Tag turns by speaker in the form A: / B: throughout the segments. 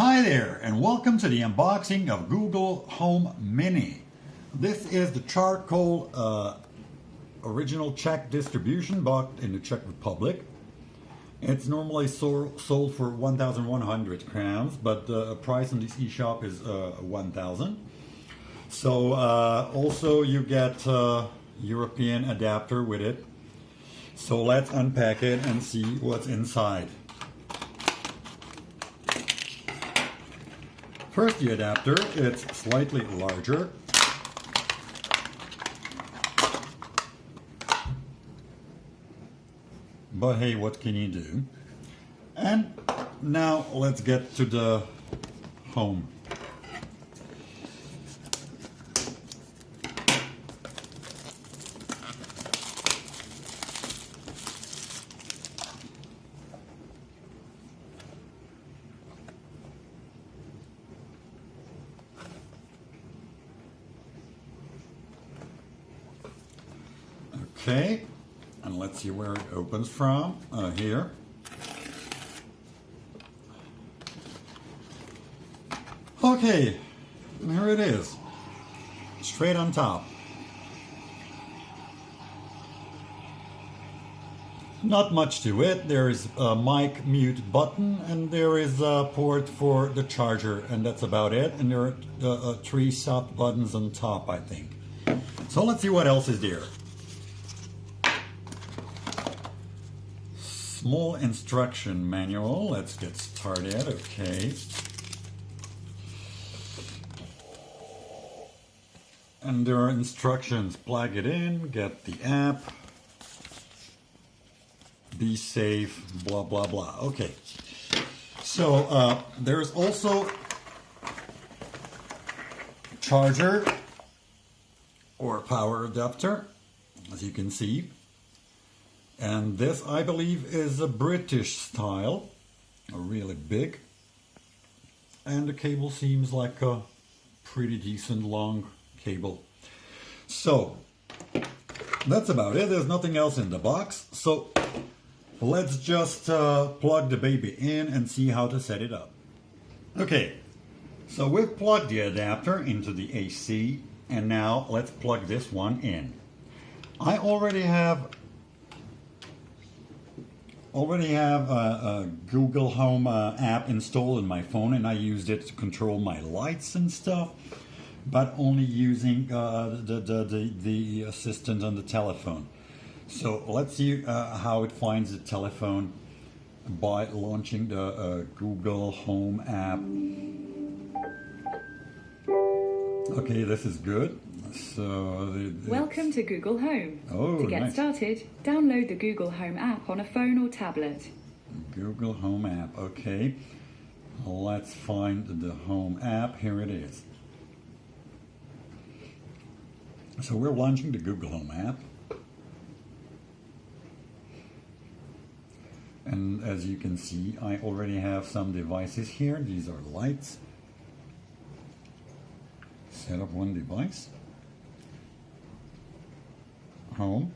A: Hi there, and welcome to the unboxing of Google Home Mini. This is the charcoal original Czech distribution, bought in the Czech Republic. It's normally sold for 1,100 crowns, but the price on this eShop is 1,000. So also you get European adapter with it. So let's unpack it and see what's inside. First, the adapter, it's slightly larger. But hey, what can you do? And now let's get to the home. Okay, and let's see where it opens from. Here. Okay, here it is. Straight on top. Not much to it. There is a mic mute button, and there is a port for the charger, and that's about it. And there are 3 soft buttons on top, I think. So let's see what else is there. Small instruction manual. Let's get started. Okay. And there are instructions. Plug it in, get the app, be safe, blah, blah, blah. Okay. So there's also charger or power adapter, as you can see. And this, I believe, is a British style, really big. And the cable seems like a pretty decent long cable. So, that's about it. There's nothing else in the box. So, let's just plug the baby in and see how to set it up. Okay, so we've plugged the adapter into the AC, and now let's plug this one in. I already have a Google Home app installed in my phone, and I used it to control my lights and stuff, but only using the assistant on the telephone. So let's see how it finds the telephone by launching the Google Home app. Okay, this is good. So
B: welcome to Google Home. To get
A: nice.
B: started, download the Google Home app on a phone or tablet.
A: Google Home app. Okay, let's find the Home app. Here it is. So we're launching the Google Home app. And as you can see, I already have some devices here. These are lights. Set up one device. Home.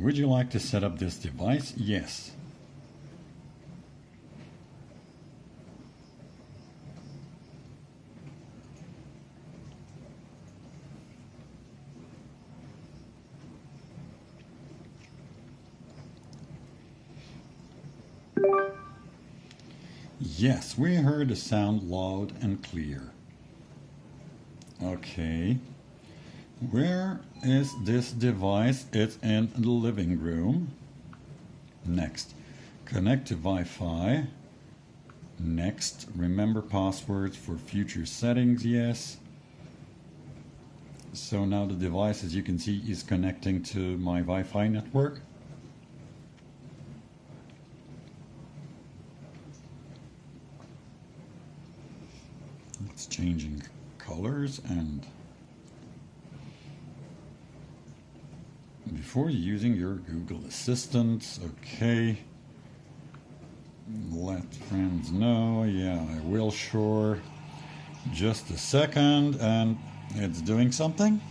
A: Would you like to set up this device? Yes. Yes, we heard the sound loud and clear. Okay. Where is this device? It's in the living room. Next. Connect to Wi-Fi. Next. Remember passwords for future settings. Yes. So now the device, as you can see, is connecting to my Wi-Fi network. It's changing colors, and before using your Google Assistant, okay, let friends know. Yeah, I will, sure. Just a second, and It's doing something.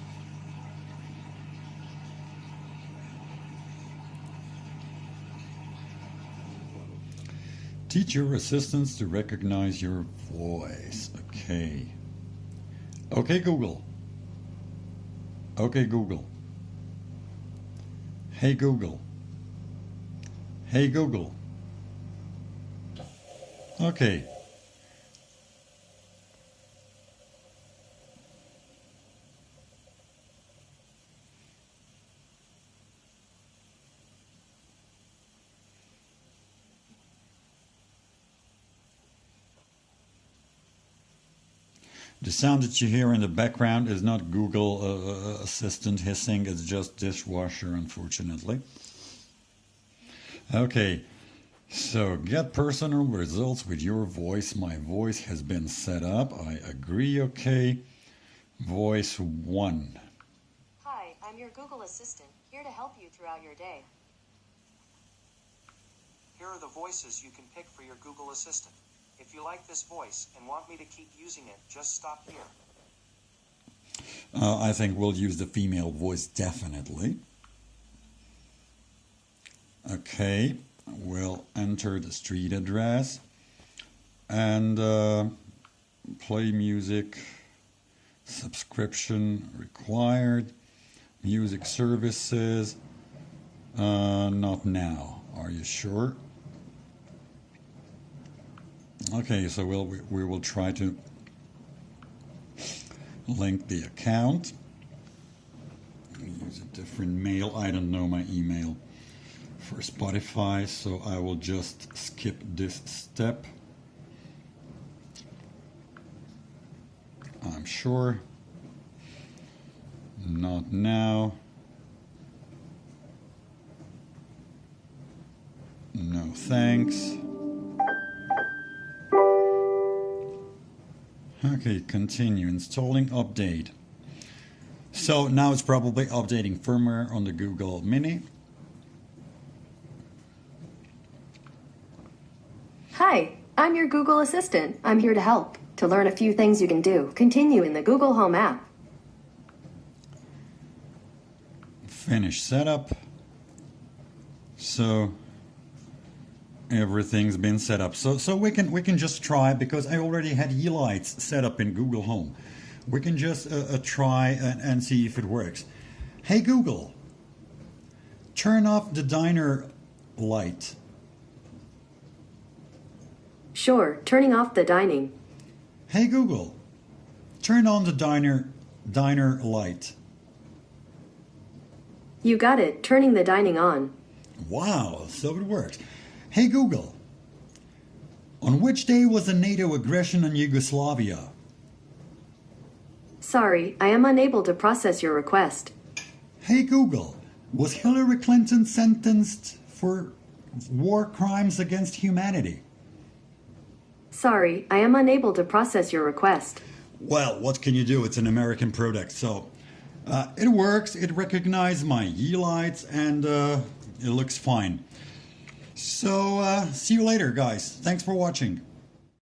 A: Teach your assistants to recognize your voice. Okay. Okay, Google. Okay, Google. Hey, Google. Hey, Google. Okay. The sound that you hear in the background is not Google Assistant hissing, it's just dishwasher, unfortunately. Okay, so get personal results with your voice. My voice has been set up. I agree, okay. Voice 1.
C: Hi, I'm your Google Assistant, here to help you throughout your day.
D: Here are the voices you can pick for your Google Assistant. If you like this voice and want me to keep using it, just stop here.
A: I think we'll use the female voice, definitely. Okay, we'll enter the street address and play music, subscription required, music services, not now. Are you sure? Okay, so we will try to link the account. Use a different mail. I don't know my email for Spotify, so I will just skip this step. I'm sure. Not now. No thanks. Okay, continue. Installing update. So now it's probably updating firmware on the Google Mini.
C: Hi, I'm your Google Assistant. I'm here to help. To learn a few things you can do, continue in the Google Home app.
A: Finish setup. So everything's been set up. So we can just try, because I already had Yeelights set up in Google Home. We can just try and see if it works. Hey Google, turn off the diner light.
C: Sure, turning off the dining.
A: Hey Google, turn on the diner light.
C: You got it, turning the dining on.
A: Wow, so it works. Hey Google, on which day was the NATO aggression on Yugoslavia?
C: Sorry, I am unable to process your request.
A: Hey Google, was Hillary Clinton sentenced for war crimes against humanity?
C: Sorry, I am unable to process your request.
A: Well, what can you do? It's an American product, so it works. It recognized my Yeelights and it looks fine. So see you later, guys. Thanks for watching.